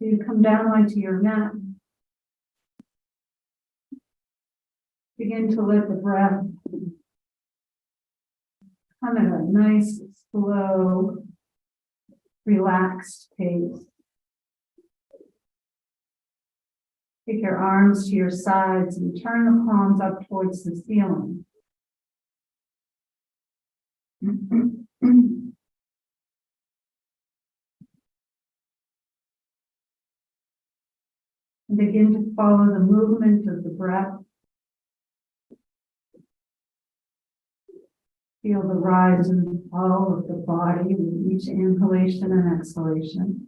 You come down onto your mat. Begin to let the breath come at a nice, slow, relaxed pace. Take your arms to your sides and turn the palms up towards the ceiling. And begin to follow the movement of the breath. Feel the rise and fall of the body with each inhalation and exhalation.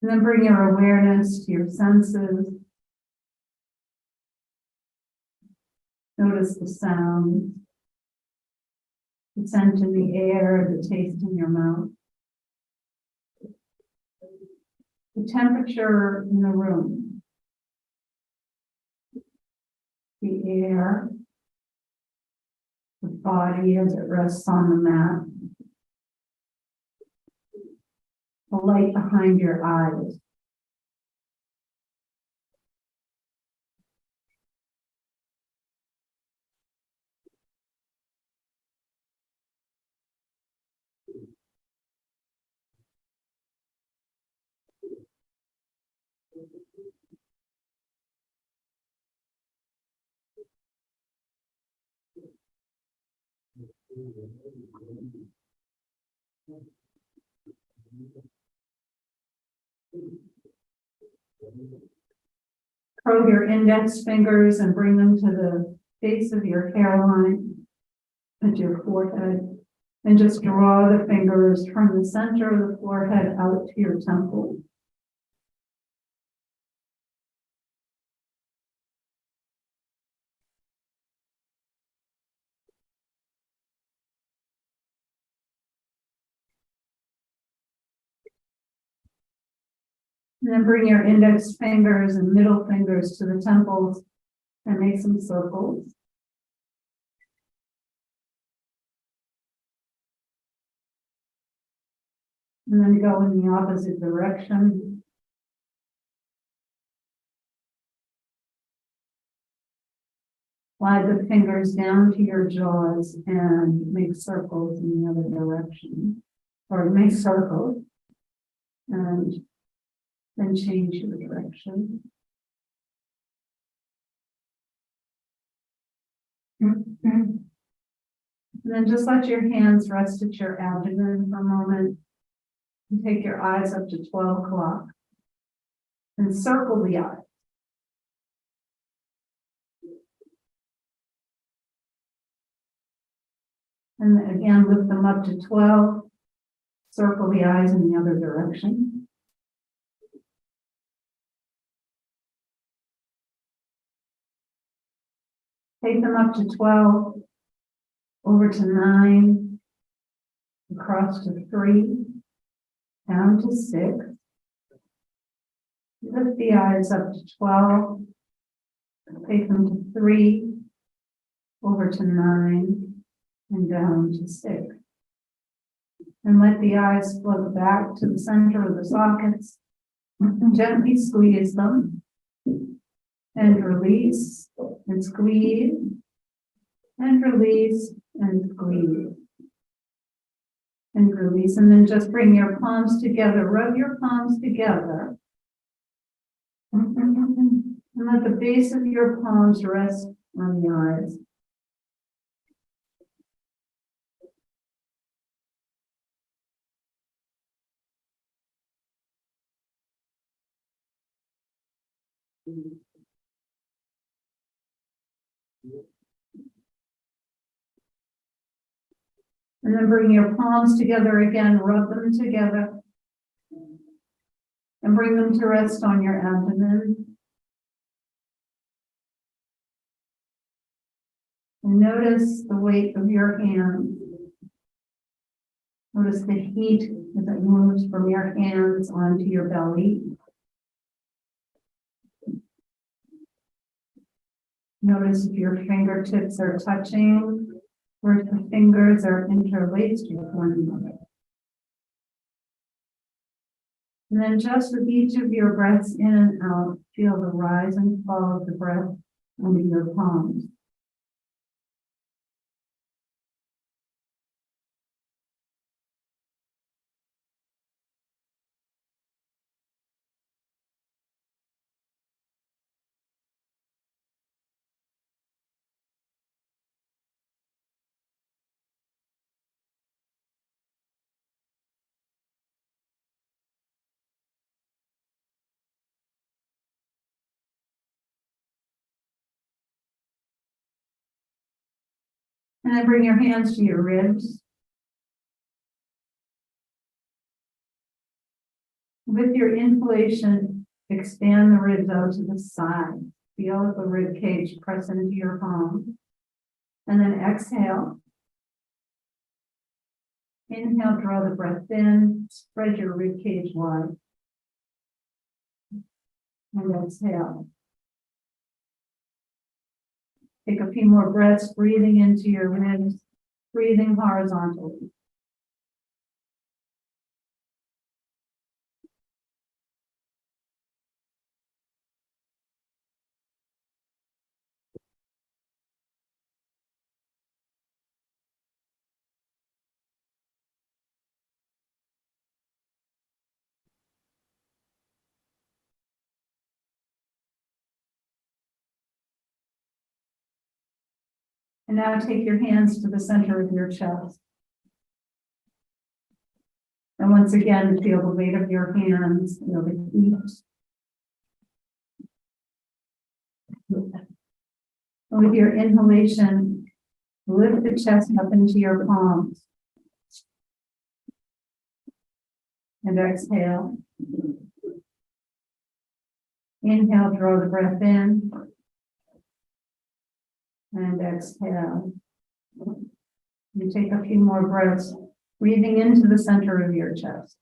And then bring your awareness to your senses. Notice the sound, the scent in the air, the taste in your mouth. The temperature in the room. The air. The body as it rests on the mat. The light behind your eyes. Curl your index fingers and bring them to the base of your hairline at your forehead. And just draw the fingers from the center of the forehead out to your temple. And then bring your index fingers and middle fingers to the temples and make some circles. And then go in the opposite direction. Slide the fingers down to your jaws and make circles in the other direction. Or make circles. And then change your direction. And then just let your hands rest at your abdomen for a moment. And take your eyes up to 12 o'clock. And circle the eyes. And then again, lift them up to 12. Circle the eyes in the other direction. Take them up to 12, over to 9, across to 3, down to 6. Lift the eyes up to 12, take them to 3, over to 9, and down to 6. And let the eyes float back to the center of the sockets. Gently squeeze them. And release, and squeeze, and release, and squeeze, and release. And then just bring your palms together, rub your palms together. And let the base of your palms rest on the eyes. And then bring your palms together again, rub them together. And bring them to rest on your abdomen. And notice the weight of your hands. Notice the heat as it moves from your hands onto your belly. Notice if your fingertips are touching or if the fingers are interlaced with one another. And then just with each of your breaths in and out, feel the rise and fall of the breath under your palms. And then bring your hands to your ribs. With your inhalation, expand the ribs out to the side. Feel the rib cage press into your palm. And then exhale. Inhale, draw the breath in, spread your rib cage wide. And exhale. Take a few more breaths, breathing into your ribs, breathing horizontally. And now take your hands to the center of your chest. And once again, feel the weight of your hands, feel the heat. And with your inhalation, lift the chest up into your palms. And exhale. Inhale, draw the breath in. And exhale. You take a few more breaths, breathing into the center of your chest.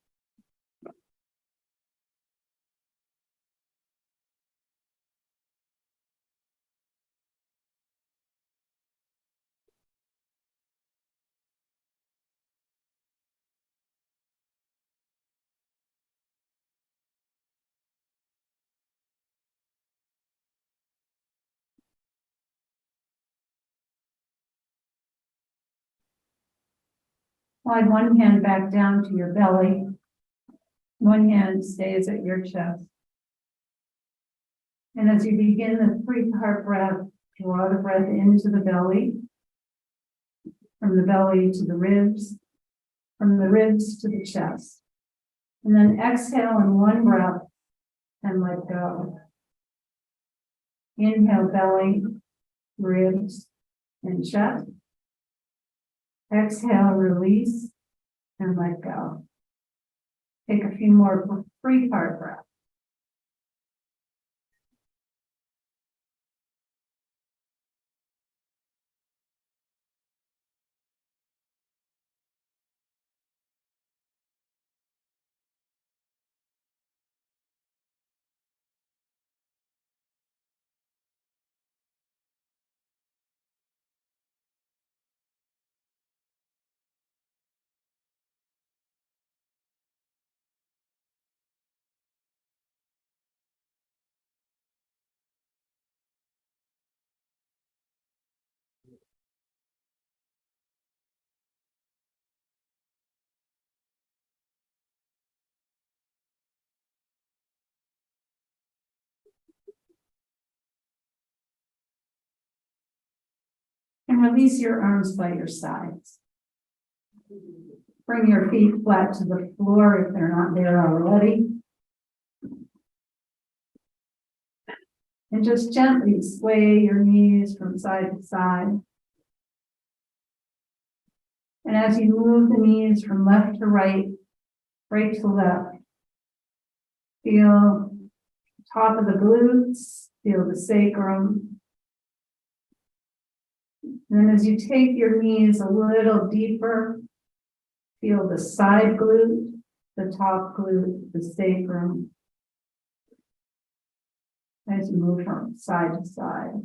Slide one hand back down to your belly. One hand stays at your chest. And as you begin the 3-part breath, draw the breath into the belly, from the belly to the ribs, from the ribs to the chest. And then exhale in one breath and let go. Inhale, belly, ribs, and chest. Exhale, release, and let go. Take a few more 3-part breaths. And release your arms by your sides. Bring your feet flat to the floor if they're not there already. And just gently sway your knees from side to side. And as you move the knees from left to right, right to left, Feel top of the glutes, feel the sacrum. And then as you take your knees a little deeper, feel the side glute, the top glute, the sacrum, as you move from side to side.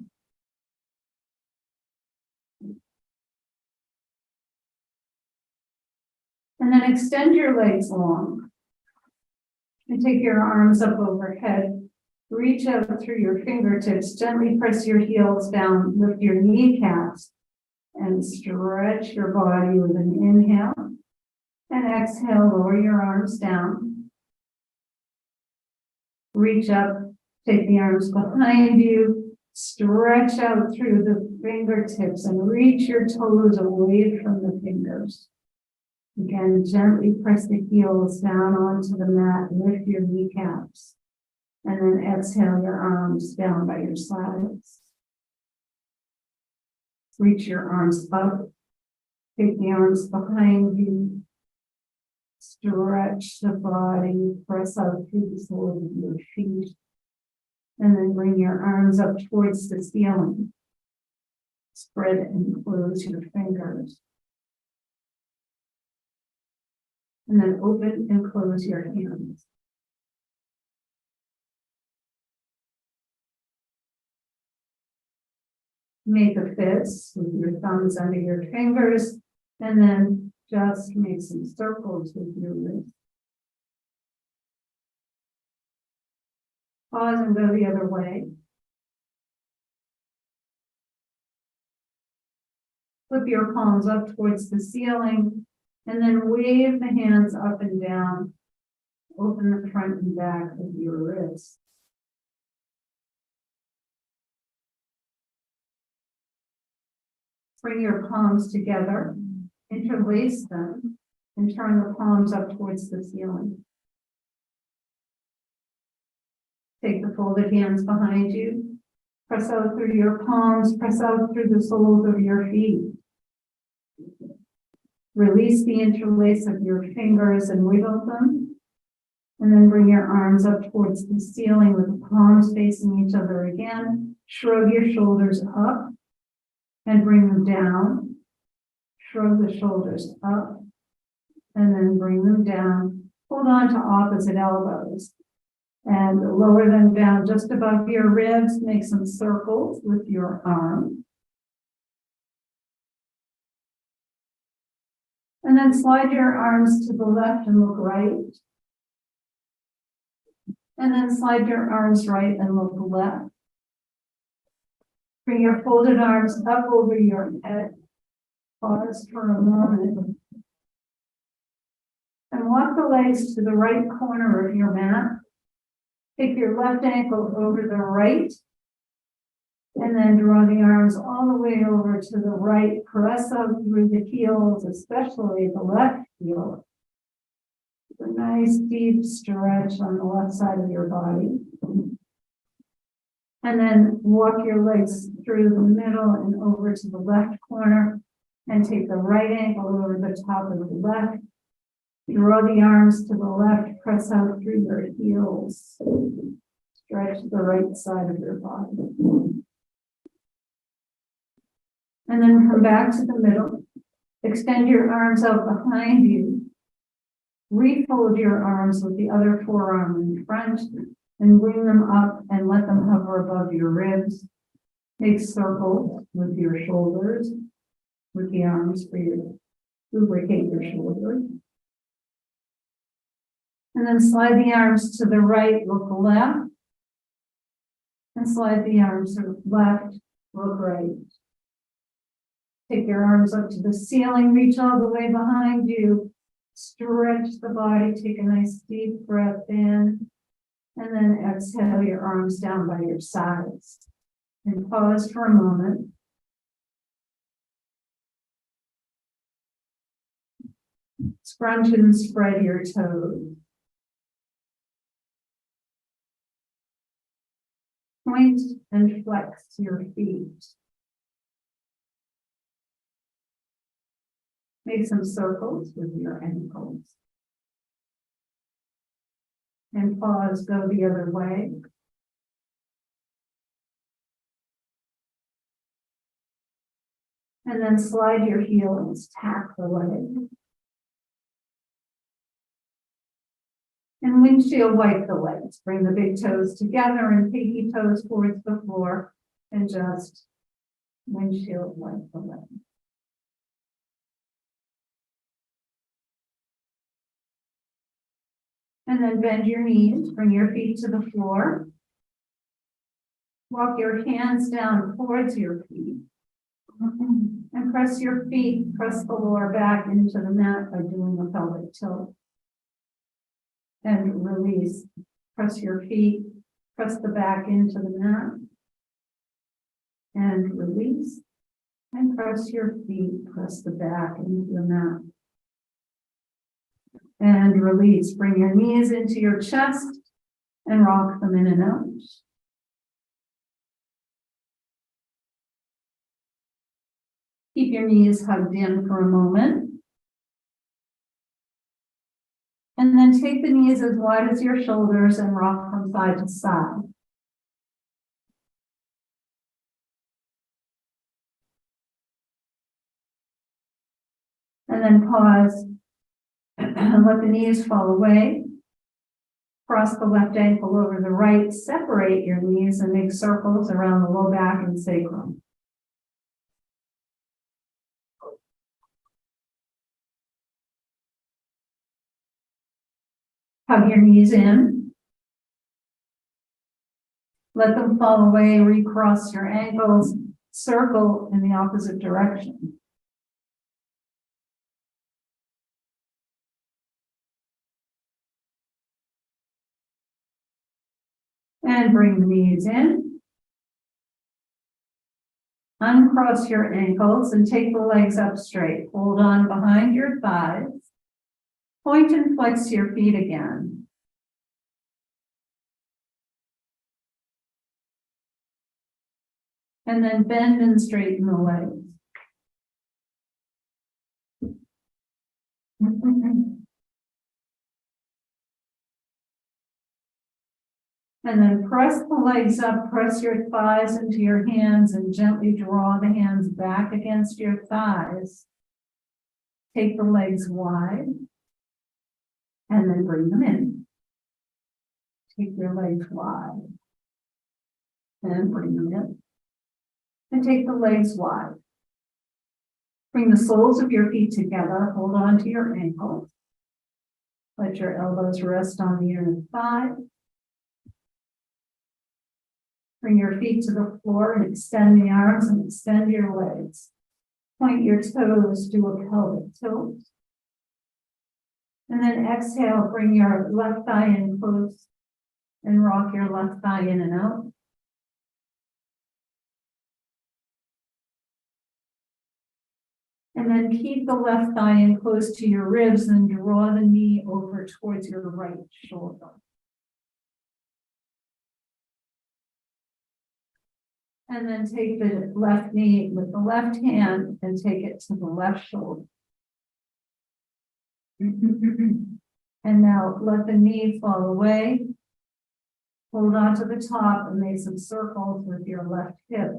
And then extend your legs long. And take your arms up overhead. Reach out through your fingertips. Gently press your heels down. Lift your kneecaps. And stretch your body with an inhale. And exhale, lower your arms down. Reach up. Take the arms behind you. Stretch out through the fingertips and reach your toes away from the fingers. Again, gently press the heels down onto the mat, lift your kneecaps, and then exhale your arms down by your sides. Reach your arms up, take the arms behind you, stretch the body, press out through the soles of your feet, and then bring your arms up towards the ceiling. Spread and close your fingers. And then open and close your hands. Make a fist with your thumbs under your fingers, and then just make some circles with your wrist. Pause and go the other way. Flip your palms up towards the ceiling, and then wave the hands up and down. Open the front and back of your wrists. Bring your palms together, interlace them, and turn the palms up towards the ceiling. Take the folded hands behind you. Press out through your palms, press out through the soles of your feet. Release the interlace of your fingers and wiggle them. And then bring your arms up towards the ceiling with the palms facing each other again. Shrug your shoulders up and bring them down. Shrug the shoulders up and then bring them down. Hold on to opposite elbows and lower them down just above your ribs. Make some circles with your arm. And then slide your arms to the left and look right. And then slide your arms right and look left. Bring your folded arms up over your head. Pause for a moment. And walk the legs to the right corner of your mat. Take your left ankle over the right. And then draw the arms all the way over to the right. Press up through the heels, especially the left heel. A nice deep stretch on the left side of your body. And then walk your legs through the middle and over to the left corner. And take the right ankle over the top of the left. Draw the arms to the left. Press out through your heels. Stretch the right side of your body. And then come back to the middle. Extend your arms out behind you. Refold your arms with the other forearm in front and bring them up and let them hover above your ribs. Make circles with your shoulders, with the arms for you. Lubricate your shoulders. And then slide the arms to the right, look left. And slide the arms to the left, look right. Take your arms up to the ceiling, reach all the way behind you. Stretch the body, take a nice deep breath in, and then exhale your arms down by your sides. And pause for a moment. Scrunch and spread your toes. Point and flex your feet. Make some circles with your ankles. And pause, go the other way. And then slide your heels, tap the leg. And windshield wipe the legs. Bring the big toes together and pinky toes towards the floor and just windshield wipe the leg. And then bend your knees, bring your feet to the floor. Walk your hands down towards your feet. And press your feet, press the lower back into the mat by doing a pelvic tilt. And release. Press your feet, press the back into the mat. And release. And press your feet, press the back into the mat. And release. Bring your knees into your chest and rock them in and out. Keep your knees hugged in for a moment. And then take the knees as wide as your shoulders and rock from side to side. And then pause and let the knees fall away. Cross the left ankle over the right, separate your knees and make circles around the low back and sacrum. Hug your knees in. Let them fall away, recross your ankles, circle in the opposite direction. And bring the knees in. Uncross your ankles and take the legs up straight. Hold on behind your thighs. Point and flex your feet again. And then bend and straighten the legs. And then press the legs up, press your thighs into your hands and gently draw the hands back against your thighs. Take the legs wide and then bring them in. Take your legs wide and bring them in. And take the legs wide. Bring the soles of your feet together, hold on to your ankles. Let your elbows rest on the inner thigh. Bring your feet to the floor and extend the arms and extend your legs. Point your toes, do a pelvic tilt. And then exhale, bring your left thigh in close and rock your left thigh in and out. And then keep the left thigh in close to your ribs and draw the knee over towards your right shoulder. And then take the left knee with the left hand and take it to the left shoulder. And now let the knee fall away. Hold on to the top and make some circles with your left hip.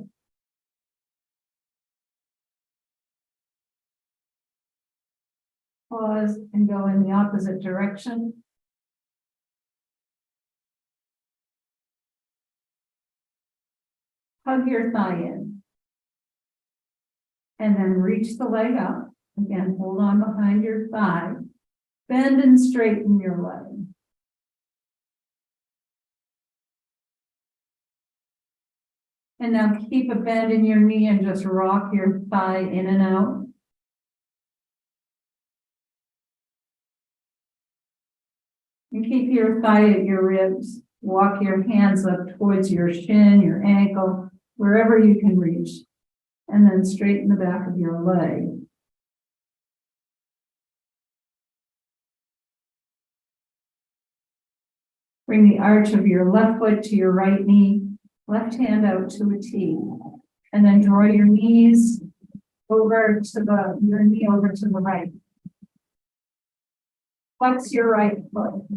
Pause and go in the opposite direction. Hug your thigh in. And then reach the leg up. Again, hold on behind your thigh. Bend and straighten your leg. And now keep a bend in your knee and just rock your thigh in and out. And keep your thigh at your ribs. Walk your hands up towards your shin, your ankle, wherever you can reach. And then straighten the back of your leg. Bring the arch of your left foot to your right knee, left hand out to a T. And then draw your knees over to your knee over to the right. Flex your right foot.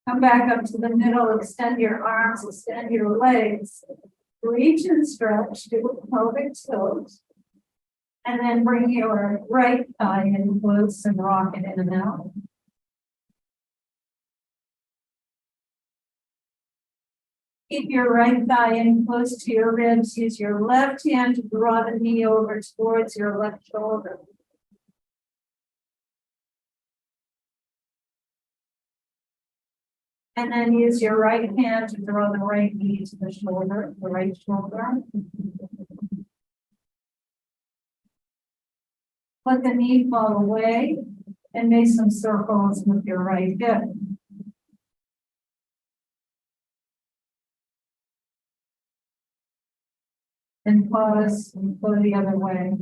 Come back up to the middle, extend your arms, extend your legs. Reach and stretch, do a pelvic tilt. And then bring your right thigh in close and rock it in and out. Keep your right thigh in close to your ribs. Use your left hand to draw the knee over towards your left shoulder. And then use your right hand to draw the right knee to the shoulder, the right shoulder. Let the knee fall away and make some circles with your right hip. And pause and go the other way.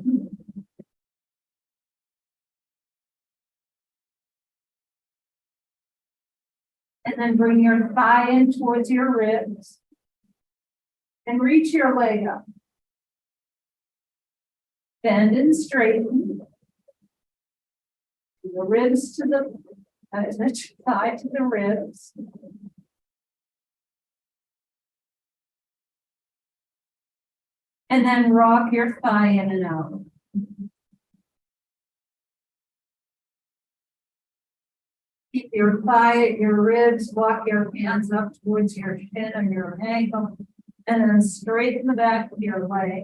And then bring your thigh in towards your ribs. And reach your leg up. Bend and straighten. The ribs to the thigh to the ribs. And then rock your thigh in and out. Keep your thigh at your ribs, walk your hands up towards your shin or your ankle, and then straighten the back of your leg.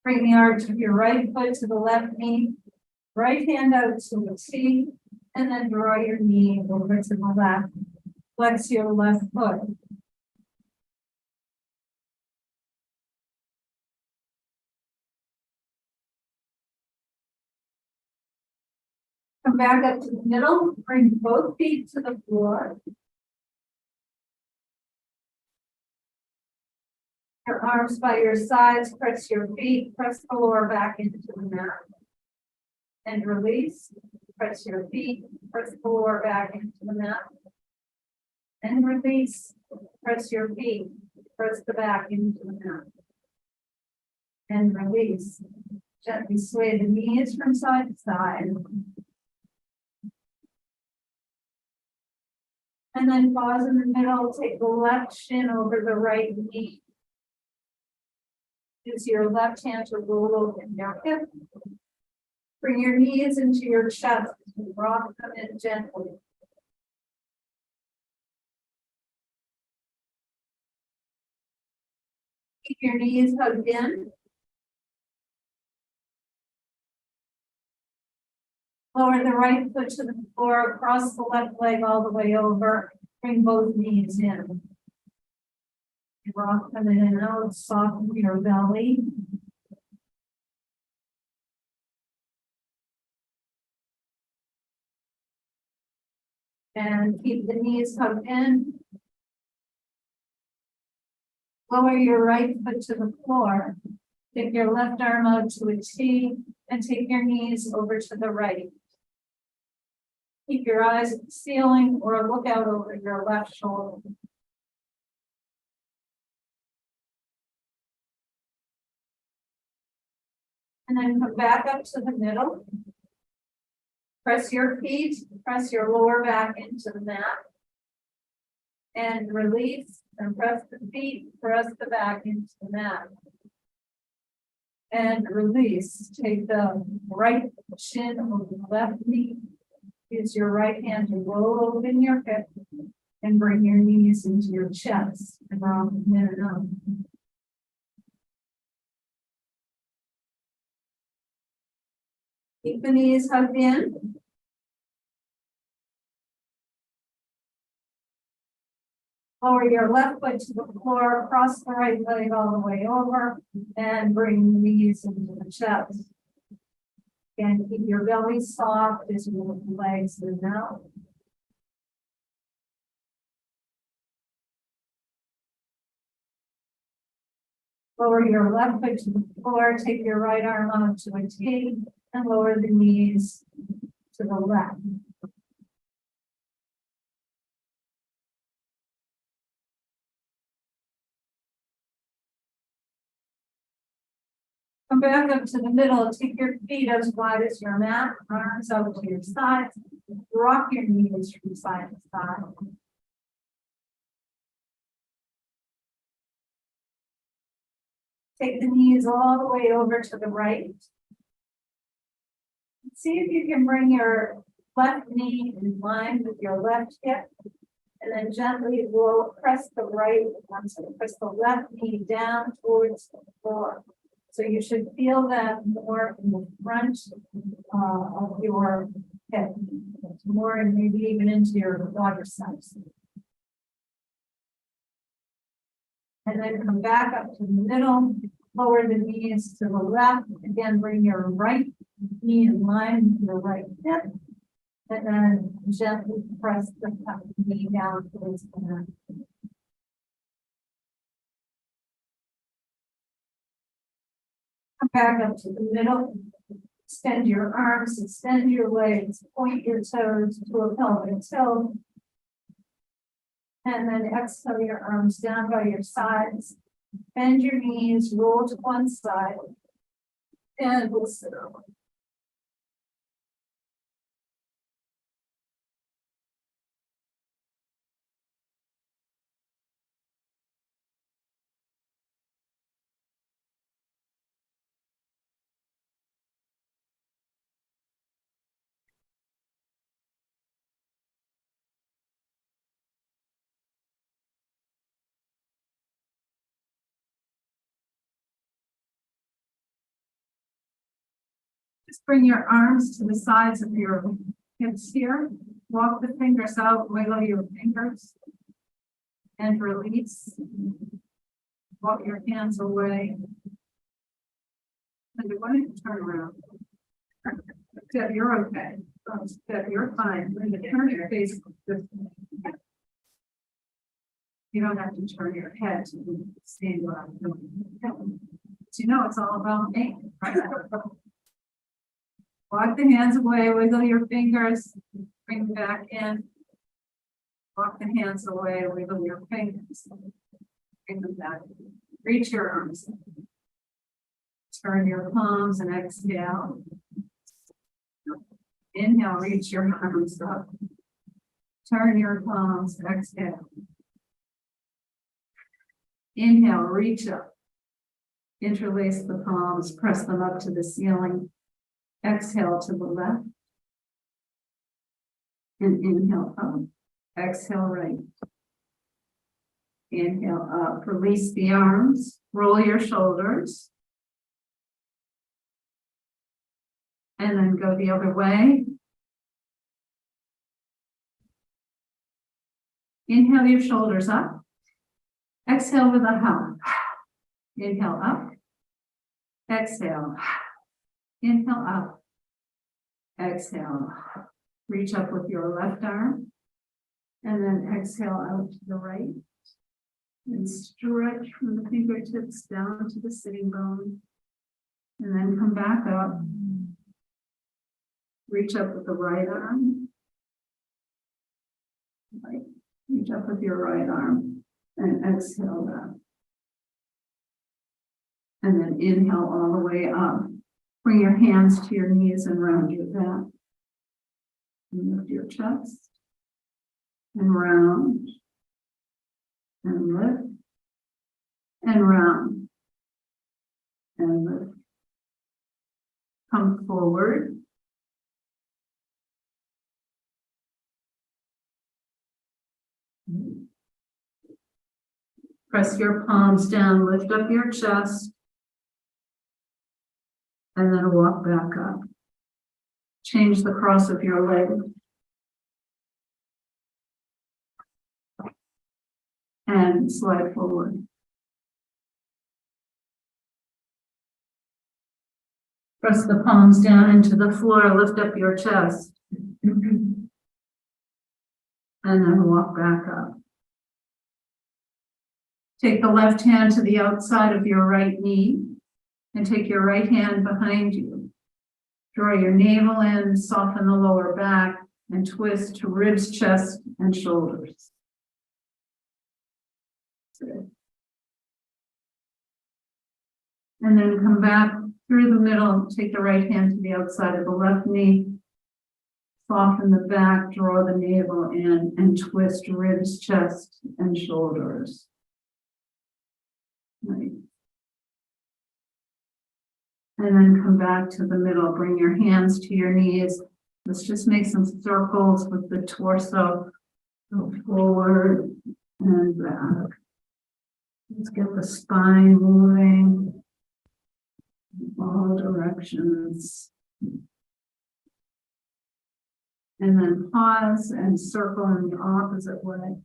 Bring the arch of your right foot to the left knee, right hand out to the T, and then draw your knee over to the left. Flex your left foot. Come back up to the middle, bring both feet to the floor. Your arms by your sides, press your feet, press the lower back into the mat. And release, press your feet, press the lower back into the mat. And release, press your feet, press the back into the mat. And release. Gently sway the knees from side to side. And then pause in the middle, take the left shin over the right knee. Use your left hand to roll over your hip. Bring your knees into your chest and rock them in gently. Keep your knees hugged in. Lower the right foot to the floor, cross the left leg all the way over. Bring both knees in. Rock them in and out, soften your belly. And keep the knees hugged in. Lower your right foot to the floor. Take your left arm out to a T and take your knees over to the right. Keep your eyes at the ceiling or look out over your left shoulder. And then come back up to the middle. Press your feet, press your lower back into the mat. And release and press the feet, press the back into the mat. And release. Take the right shin over the left knee. Use your right hand to roll over in your hip and bring your knees into your chest and rock them in and out. Keep the knees hugged in. Lower your left foot to the floor, cross the right leg all the way over, and bring the knees into the chest. And keep your belly soft as you move the legs in and out. Lower your left foot to the floor, take your right arm out to a T, and lower the knees to the left. Come back up to the middle, take your feet as wide as your mat, arms out to your sides, rock your knees from side to side. Take the knees all the way over to the right. See if you can bring your left knee in line with your left hip. And then gently roll, press the right, press the left knee down towards the floor. So you should feel that more in the front of your hip, more and maybe even into your quadriceps. And then come back up to the middle, lower the knees to the left. Again, bring your right knee in line with your right hip. And then gently press the knee down towards the mat. Come back up to the middle. Extend your arms, extend your legs, point your toes to a pelvic tilt. And then exhale your arms down by your sides. Bend your knees, roll to one side, and we'll sit over. Just bring your arms to the sides of your hips here. Walk the fingers out, wiggle your fingers. And release. Walk your hands away. And why don't you turn around? Deb, you're okay. Deb, you're fine. When you turn your face this way. You don't have to turn your head to see what I'm doing. But you know it's all about me, right? Walk the hands away, wiggle your fingers, bring them back in. Walk the hands away, wiggle your fingers, bring them back. Reach your arms. Turn your palms and exhale. Inhale, reach your arms up. Turn your palms, exhale. Inhale, reach up. Interlace the palms, press them up to the ceiling. Exhale to the left. And inhale up. Exhale right. Inhale up. Release the arms. Roll your shoulders. And then go the other way. Inhale your shoulders up. Exhale with a hum. Inhale up. Exhale. Inhale up. Exhale. Reach up with your left arm. And then exhale out to the right. And stretch from the fingertips down to the sitting bone. And then come back up. Reach up with the right arm. Right. Reach up with your right arm. And exhale that. And then inhale all the way up. Bring your hands to your knees and round your back. And lift your chest. And round. And lift. And round. And lift. Come forward. Press your palms down, lift up your chest. And then walk back up. Change the cross of your leg. And slide forward. Press the palms down into the floor, lift up your chest. And then walk back up. Take the left hand to the outside of your right knee. And take your right hand behind you. Draw your navel in, soften the lower back, and twist to ribs, chest, and shoulders. Good. And then come back through the middle, take the right hand to the outside of the left knee. Soften the back, draw the navel in, and twist ribs, chest, and shoulders. Right. And then come back to the middle. Bring your hands to your knees. Let's just make some circles with the torso. Go forward and back. Let's get the spine moving in all directions. And then pause and circle in the opposite way.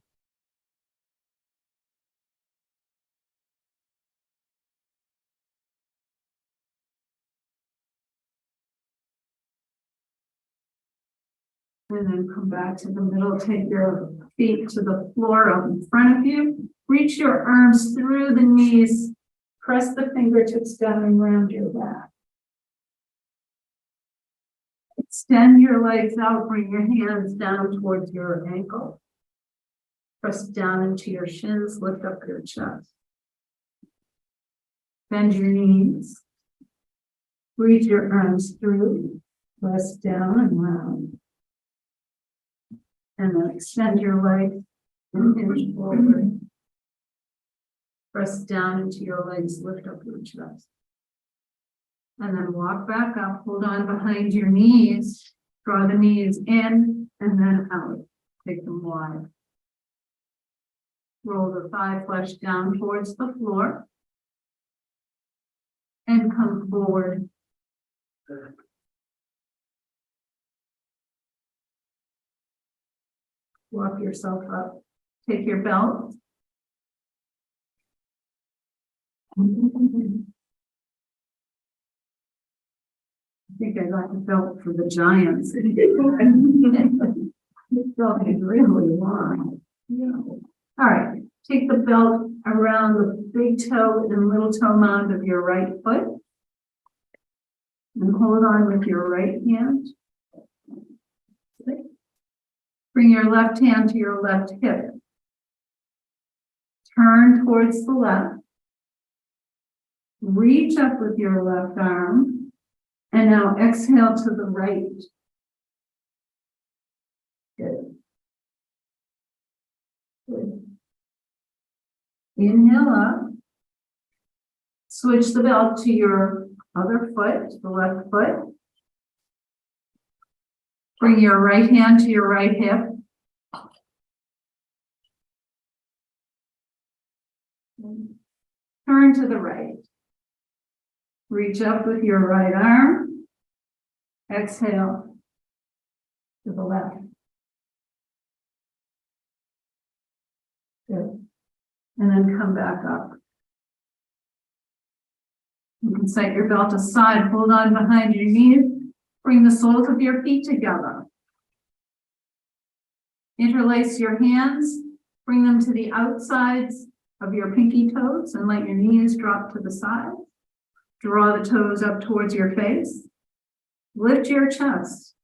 And then come back to the middle, take your feet to the floor up in front of you. Reach your arms through the knees. Press the fingertips down and around your back. Extend your legs out, bring your hands down towards your ankle. Press down into your shins, lift up your chest. Bend your knees. Reach your arms through, press down and round. And then extend your legs and hinge forward. Press down into your legs, lift up your chest. And then walk back up, hold on behind your knees, draw the knees in and then out. Take them wide. Roll the thigh flesh down towards the floor. And come forward. Walk yourself up. Take your belt. I think I got the belt for the Giants. This belt is really long. Yeah. All right. Take the belt around the big toe and little toe mound of your right foot. And hold on with your right hand. Bring your left hand to your left hip. Turn towards the left. Reach up with your left arm. And now exhale to the right. Good. Good. Inhale up. Switch the belt to your other foot, the left foot. Bring your right hand to your right hip. Turn to the right. Reach up with your right arm. Exhale to the left. Good. And then come back up. You can set your belt aside, hold on behind your knees. Bring the soles of your feet together. Interlace your hands, bring them to the outsides of your pinky toes and let your knees drop to the side. Draw the toes up towards your face. Lift your chest.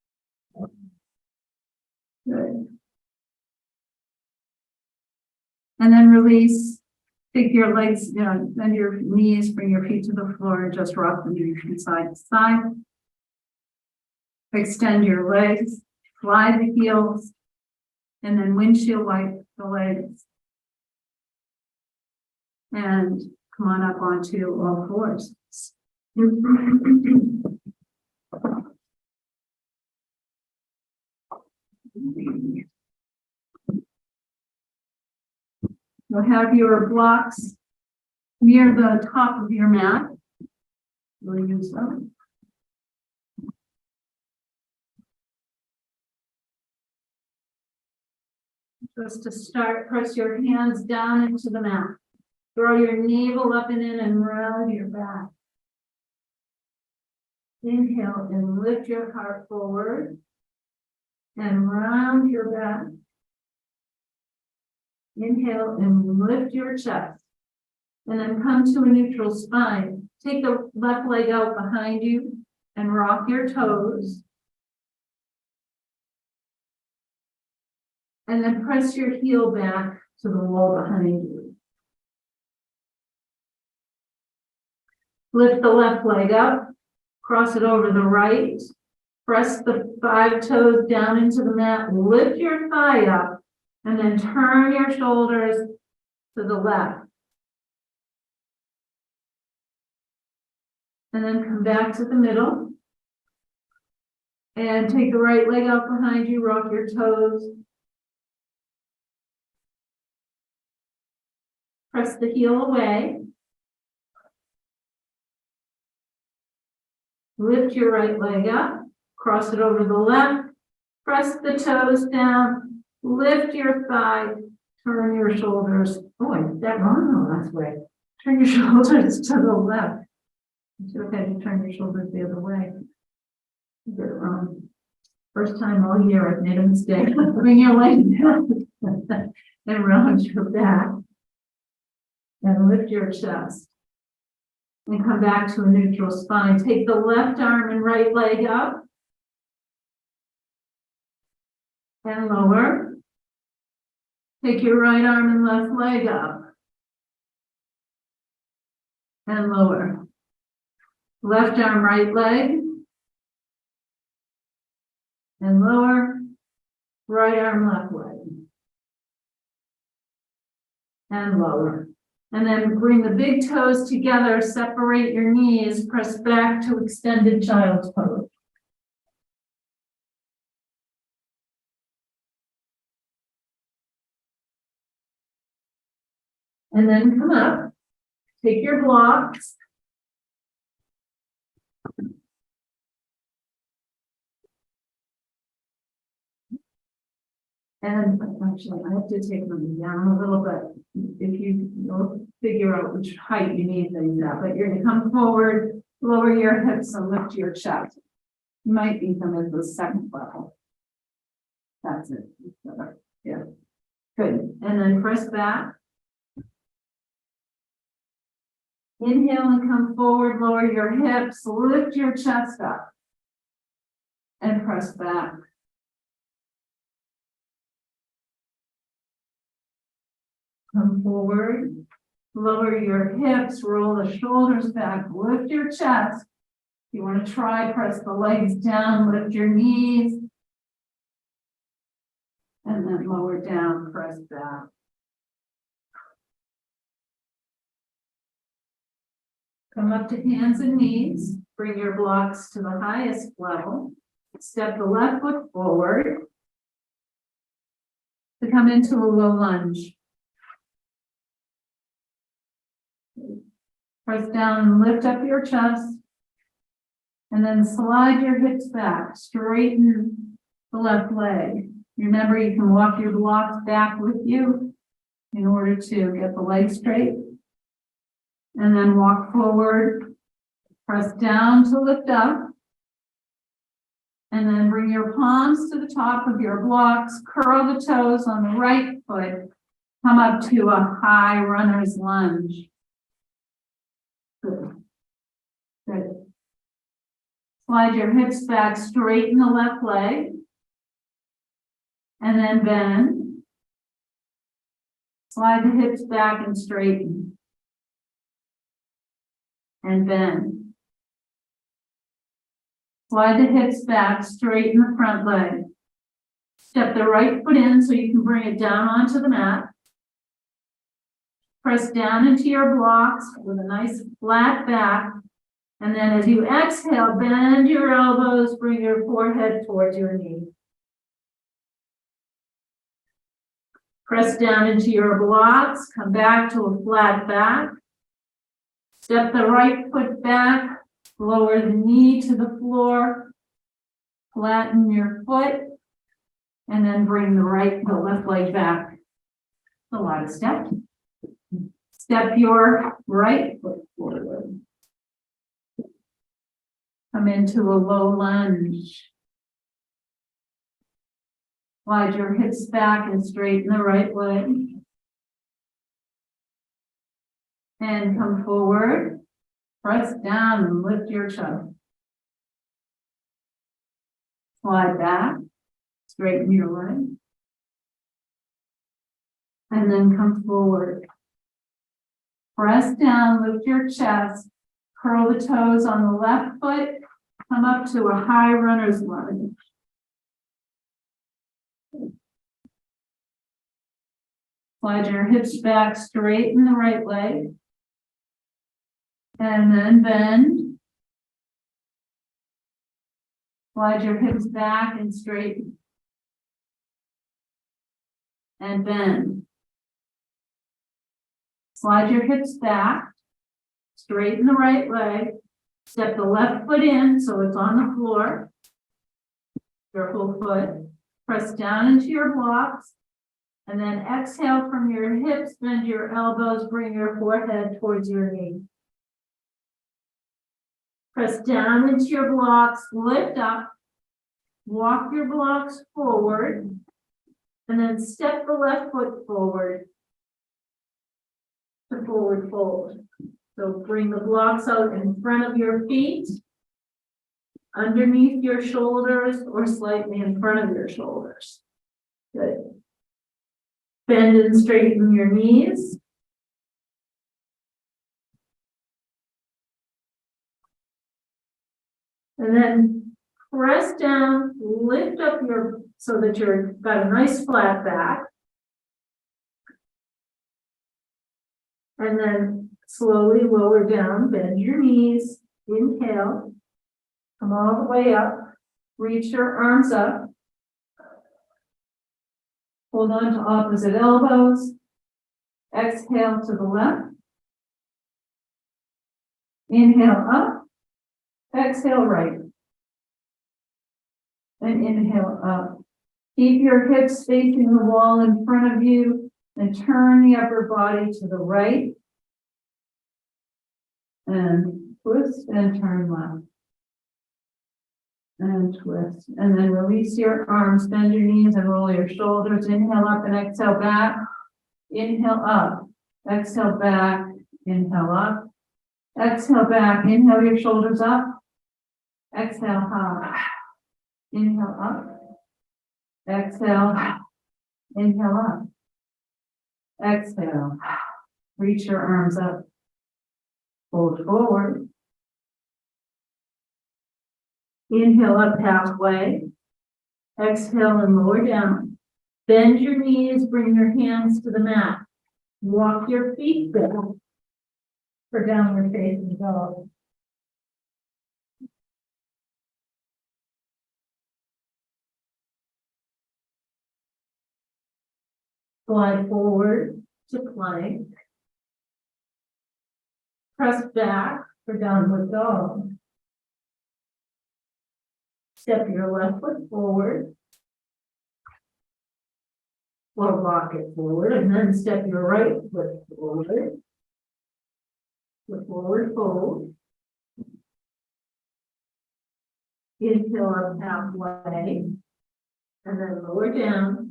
Good. And then release. Take your legs, bend your knees, bring your feet to the floor, and just rock them from side to side. Extend your legs, fly the heels, and then windshield wipe the legs. And come on up onto all fours. You'll have your blocks near the top of your mat. We'll use them. Just to start, press your hands down into the mat. Throw your navel up and in and round your back. Inhale and lift your heart forward and round your back. Inhale and lift your chest. And then come to a neutral spine. Take the left leg out behind you and rock your toes. And then press your heel back to the wall behind you. Lift the left leg up, cross it over the right, press the 5 toes down into the mat, lift your thigh up, and then turn your shoulders to the left. And then come back to the middle. And take the right leg out behind you, rock your toes. Press the heel away. Lift your right leg up, cross it over the left, press the toes down, lift your thigh, turn your shoulders. Oh, I did that wrong last way. Turn your shoulders to the left. It's okay to turn your shoulders the other way. You did it wrong. First time all year I've made a mistake. Bring your leg down and round your back. And lift your chest. And come back to a neutral spine. Take the left arm and right leg up. And lower. Take your right arm and left leg up. And lower. Left arm, right leg. And lower. Right arm, left leg. And lower. And then bring the big toes together, separate your knees, press back to extended child's pose. And then come up, take your blocks. And actually, I have to take them down a little bit. If you'll figure out which height you need things at, but you're going to come forward, lower your hips, and lift your chest. You might need them at the second level. That's it. Yeah. Good. And then press back. Inhale and come forward, lower your hips, lift your chest up. And press back. Come forward, lower your hips, roll the shoulders back, lift your chest. If you want to try, press the legs down, lift your knees. And then lower down, press back. Come up to hands and knees, bring your blocks to the highest level. Step the left foot forward to come into a low lunge. Press down and lift up your chest. And then slide your hips back, straighten the left leg. Remember, you can walk your blocks back with you in order to get the leg straight. And then walk forward, press down to lift up. And then bring your palms to the top of your blocks, curl the toes on the right foot, come up to a high runner's lunge. Good. Good. Slide your hips back, straighten the left leg. And then bend. Slide the hips back and straighten. And bend. Slide the hips back, straighten the front leg. Step the right foot in so you can bring it down onto the mat. Press down into your blocks with a nice flat back. And then as you exhale, bend your elbows, bring your forehead towards your knee. Press down into your blocks, come back to a flat back. Step the right foot back, lower the knee to the floor, flatten your foot, and then bring the left leg back. A lot of steps. Step your right foot forward. Come into a low lunge. Slide your hips back and straighten the right leg. And come forward. Press down and lift your chest. Slide back. Straighten your leg. And then come forward. Press down, lift your chest, Curl the toes on the left foot, come up to a high runner's lunge. Slide your hips back, straighten the right leg. And then bend. Slide your hips back and straighten. And bend. Slide your hips back, straighten the right leg, step the left foot in so it's on the floor, your whole foot, press down into your blocks, and then exhale from your hips, bend your elbows, bring your forehead towards your knee. Press down into your blocks, lift up, walk your blocks forward, and then step the left foot forward. The forward fold. So bring the blocks out in front of your feet, underneath your shoulders, or slightly in front of your shoulders. Good. Bend and straighten your knees. And then press down, lift up so that you've got a nice flat back. And then slowly lower down, bend your knees, inhale, come all the way up, reach your arms up. Hold on to opposite elbows. Exhale to the left. Inhale up, exhale right. And inhale up. Keep your hips facing the wall in front of you. And turn the upper body to the right. And twist and turn left. And twist. And then release your arms, bend your knees and roll your shoulders. Inhale up and exhale back. Inhale up. Exhale back. Inhale up. Exhale back. Inhale your shoulders up. Exhale up. Inhale up. Exhale. Inhale up. Exhale, reach your arms up, fold forward. Inhale up halfway, exhale and lower down. Bend your knees, bring your hands to the mat. Walk your feet back for downward facing dog. Slide forward to plank. Press back for downward dog. Step your left foot forward. Or walk it forward, and then step your right foot forward. The forward fold. Inhale up halfway, and then lower down.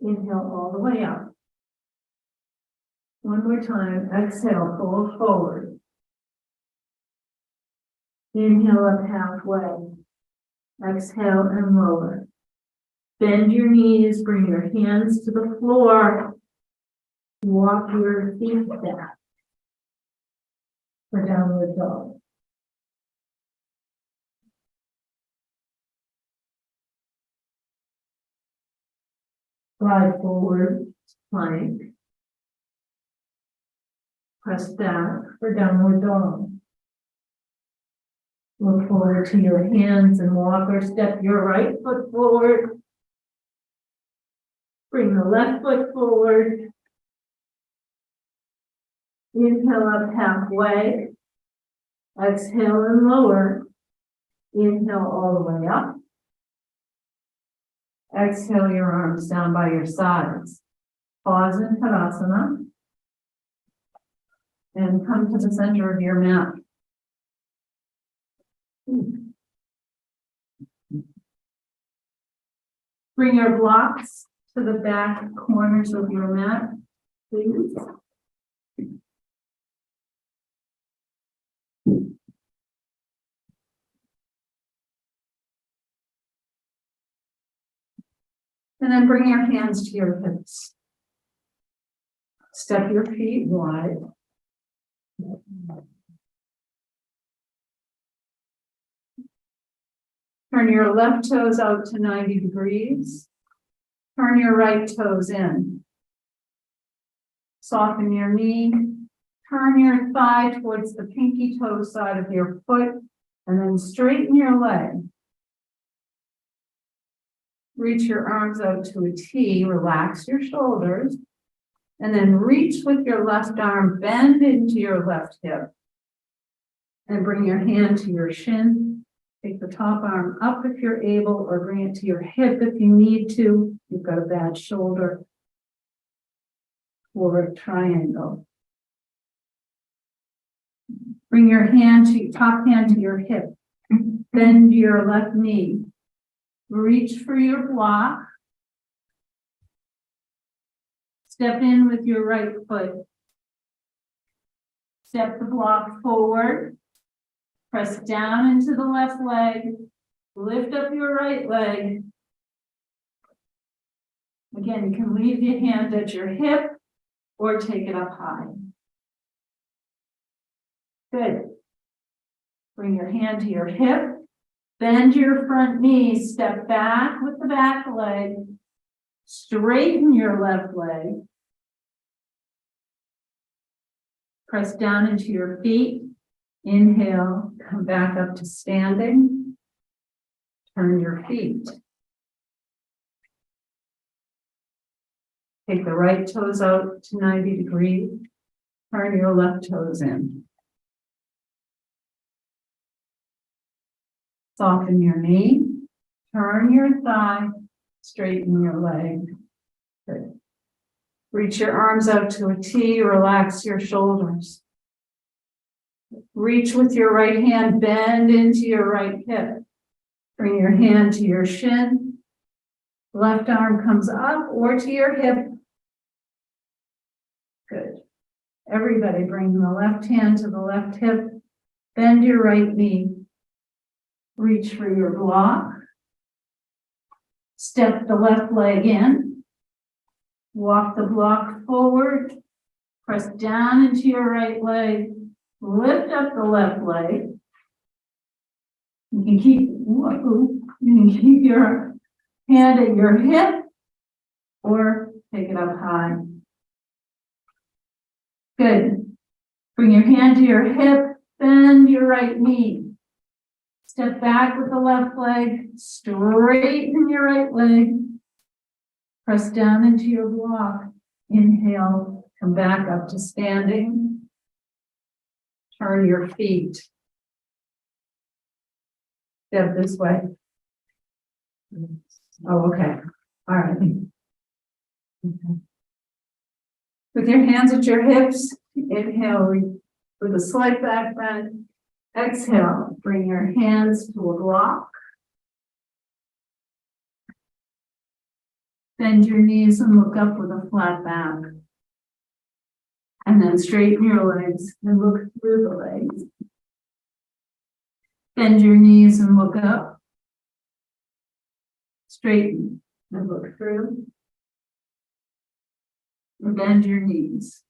Inhale all the way up. One more time. Exhale, fold forward. Inhale up halfway. Exhale and lower. Bend your knees, bring your hands to the floor. Walk your feet back for downward dog. Slide forward, plank. Press back for downward dog. Look forward to your hands and walk or step your right foot forward. Bring the left foot forward. Inhale up halfway. Exhale and lower. Inhale all the way up. Exhale your arms down by your sides. Pause in Tadasana. And come to the center of your mat. Bring your blocks to the back corners of your mat, please. And then bring your hands to your hips. Step your feet wide. Turn your left toes out to 90 degrees. Turn your right toes in. Soften your knee. Turn your thigh towards the pinky toe side of your foot, and then straighten your leg. Reach your arms out to a T, relax your shoulders, and then reach with your left arm, bend into your left hip. And bring your hand to your shin. Take the top arm up if you're able, or bring it to your hip if you need to. You've got a bad shoulder. Forward triangle. Bring your top hand to your hip. Bend your left knee. Reach for your block. Step in with your right foot. Step the block forward. Press down into the left leg. Lift up your right leg. Again, you can leave your hand at your hip or take it up high. Good. Bring your hand to your hip. Bend your front knee. Step back with the back leg. Straighten your left leg. Press down into your feet. Inhale, come back up to standing. Turn your feet. Take the right toes out to 90 degrees. Turn your left toes in. Soften your knee. Turn your thigh. Straighten your leg. Good. Reach your arms out to a T. Relax your shoulders. Reach with your right hand. Bend into your right hip. Bring your hand to your shin. Left arm comes up or to your hip. Good. Everybody bring the left hand to the left hip. Bend your right knee. Reach for your block. Step the left leg in. Walk the block forward. Press down into your right leg. Lift up the left leg. You can keep your hand at your hip or take it up high. Good. Bring your hand to your hip, bend your right knee. Step back with the left leg, straighten your right leg. Press down into your block. Inhale, come back up to standing. Turn your feet. Step this way. Oh, okay. All right. Okay. With your hands at your hips, inhale with a slight back bend. Exhale, bring your hands to a block. Bend your knees and look up with a flat back. And then straighten your legs and look through the legs. Bend your knees and look up. Straighten and look through. And bend your knees.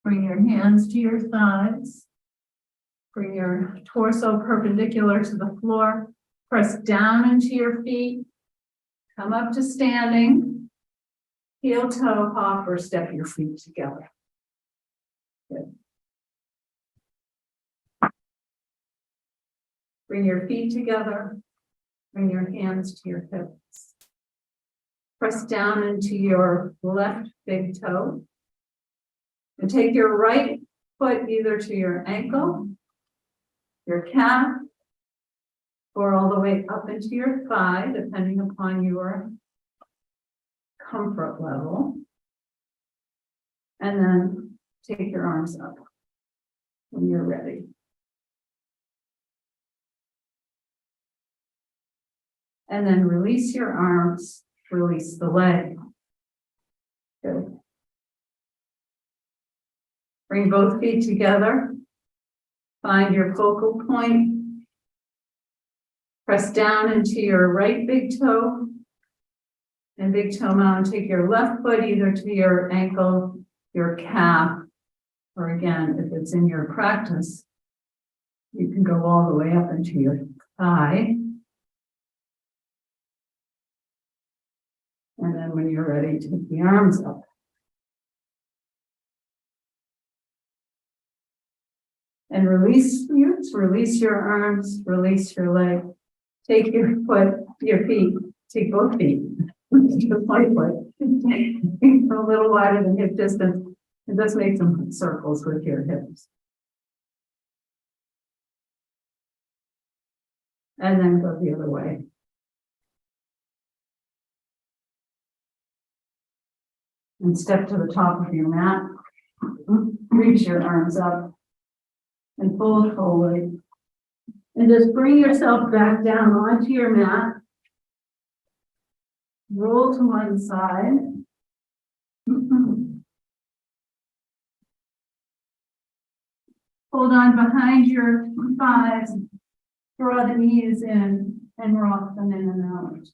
Bring your hands to your thighs. Bring your torso perpendicular to the floor. Press down into your feet. Come up to standing. Heel toe hop or step your feet together. Good. Bring your feet together. Bring your hands to your hips. Press down into your left big toe. And take your right foot either to your ankle, your calf, or all the way up into your thigh, depending upon your comfort level. And then take your arms up when you're ready. And then release your arms, release the leg. Good. Bring both feet together. Find your focal point. Press down into your right big toe and big toe mound. Take your left foot either to your ankle, your calf, or again, if it's in your practice, you can go all the way up into your thigh. way, take the arms up. And release your arms, release your leg. Take your feet, take both feet. Just my foot. A little wider than hip distance. And just make some circles with your hips. And then go the other way. And step to the top of your mat. Reach your arms up. And fold forward. And just bring yourself back down onto your mat. Roll to one side. Hold on behind your thighs. Draw the knees in and rock them in and out.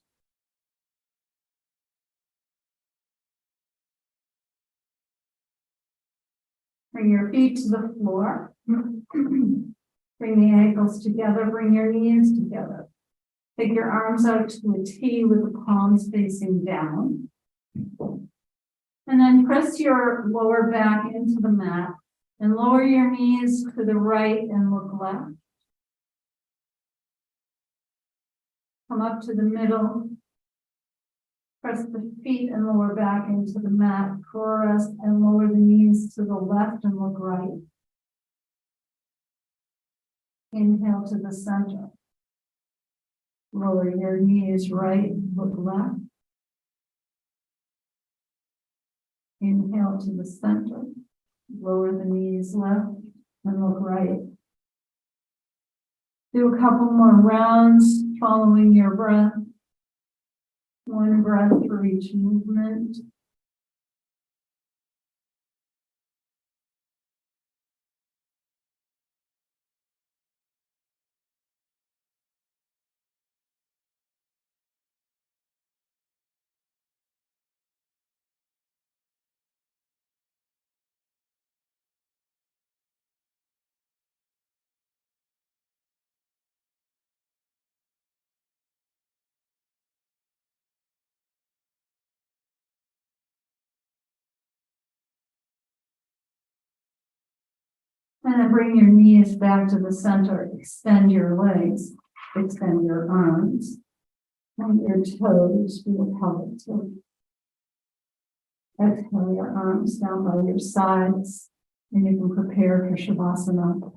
Bring your feet to the floor. Bring the ankles together. Bring your knees together. Take your arms out to a T with the palms facing down. And then press your lower back into the mat and lower your knees to the right and look left. Come up to the middle. Press the feet and lower back into the mat. Press and lower the knees to the left and look right. Inhale to the center. Lower your knees right, look left. Inhale to the center. Lower the knees left and look right. Do a couple more rounds following your breath. One breath for each movement. And then bring your knees back to the center. Extend your legs. Extend your arms. And your toes to the pelvic toe. Exhale your arms down by your sides. And you can prepare for Shavasana.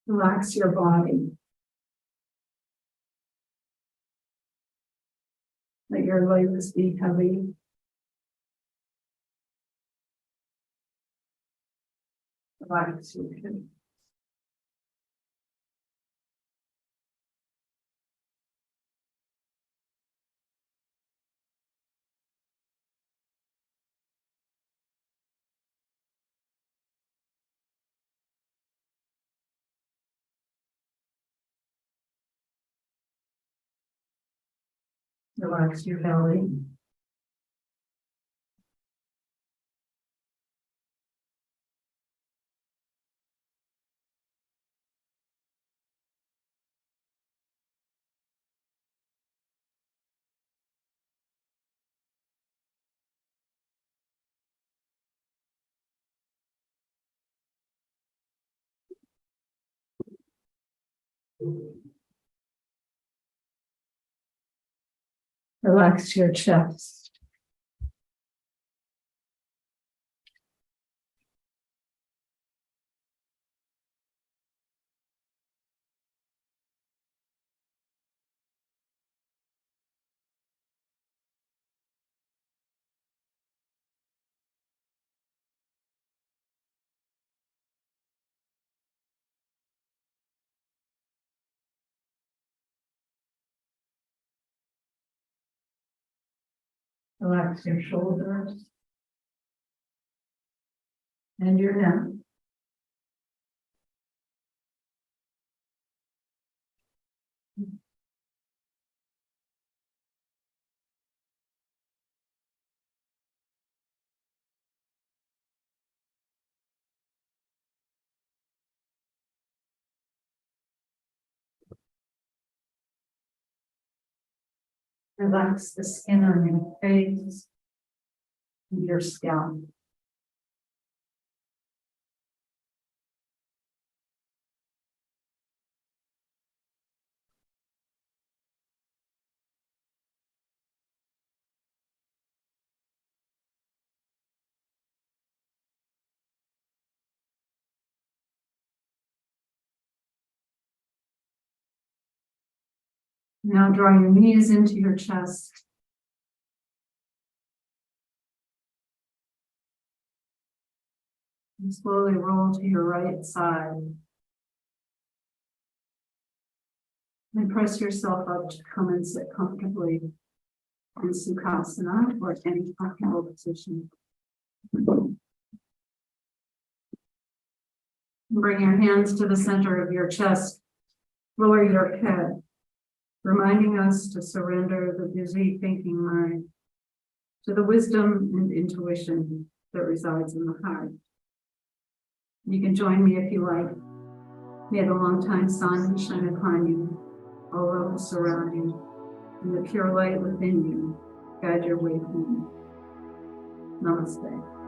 Relax your body. Let your legs be heavy. Relax your hips. Relax your belly. Relax your chest. Relax your shoulders and your neck. Relax the skin on your face and your scalp. Now draw your knees into your chest. And slowly roll to your right side. And press yourself up to come and sit comfortably in Sukhasana or any comfortable position. Bring your hands to the center of your chest. Lower your head, reminding us to surrender the busy thinking mind to the wisdom and intuition that resides in the heart. You can join me if you like. May the longtime sun shine upon you, all levels surround you, and the pure light within you guide your way home. Namaste.